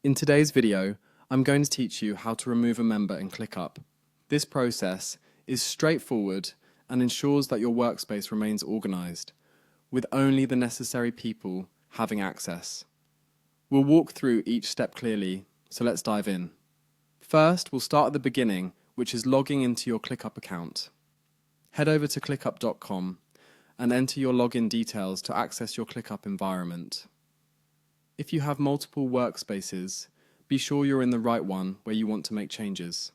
In today's video, I'm going to teach you how to remove a member in ClickUp. This process is straightforward and ensures that your workspace remains organized, with only the necessary people having access. We'll walk through each step clearly, so let's dive in. First, we'll start at the beginning, which is logging into your ClickUp account. Head over to clickup.com and enter your login details to access your ClickUp environment. If you have multiple workspaces, be sure you're in the right one where you want to make changes.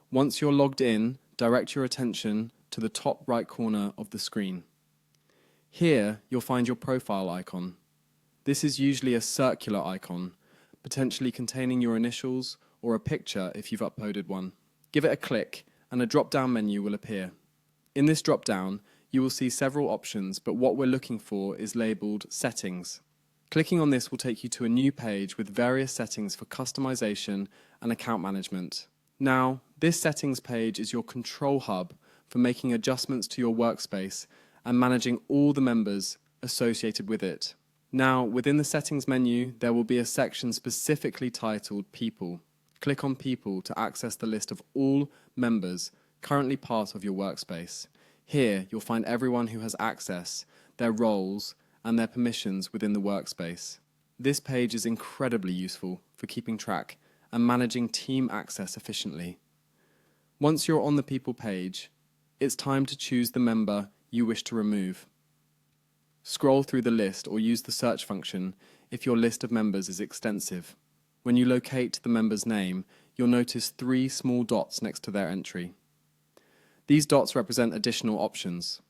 Once you're logged in, direct your attention to the top right corner of the screen. Here, you'll find your profile icon. This is usually a circular icon, potentially containing your initials or a picture if you've uploaded one. Give it a click and a drop-down menu will appear. In this drop-down, you will see several options, but what we're looking for is labeled Settings. Clicking on this will take you to a new page with various settings for customization and account management. Now, this settings page is your control hub for making adjustments to your workspace and managing all the members associated with it. Now, within the settings menu, there will be a section specifically titled People. Click on People to access the list of all members currently part of your workspace. Here, you'll find everyone who has access, their roles, and their permissions within the workspace. This page is incredibly useful for keeping track and managing team access efficiently. Once you're on the People page, it's time to choose the member you wish to remove. Scroll through the list or use the search function if your list of members is extensive. When you locate the member's name, you'll notice 3 small dots next to their entry. These dots represent additional options.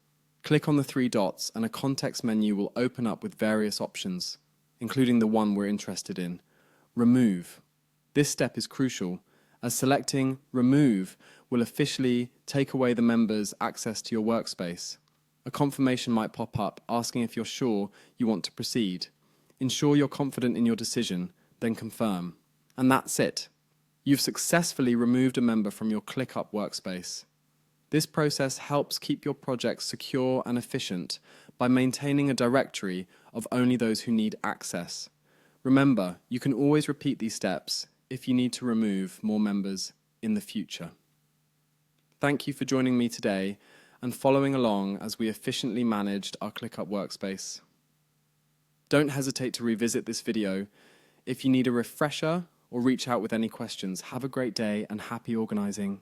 Click on the 3 dots and a context menu will open up with various options, including the one we're interested in, Remove. This step is crucial, as selecting Remove will officially take away the member's access to your workspace. A confirmation might pop up asking if you're sure you want to proceed. Ensure you're confident in your decision, then confirm. And that's it. You've successfully removed a member from your ClickUp workspace. This process helps keep your projects secure and efficient by maintaining a directory of only those who need access. Remember, you can always repeat these steps if you need to remove more members in the future. Thank you for joining me today and following along as we efficiently managed our ClickUp workspace. Don't hesitate to revisit this video if you need a refresher or reach out with any questions. Have a great day and happy organizing.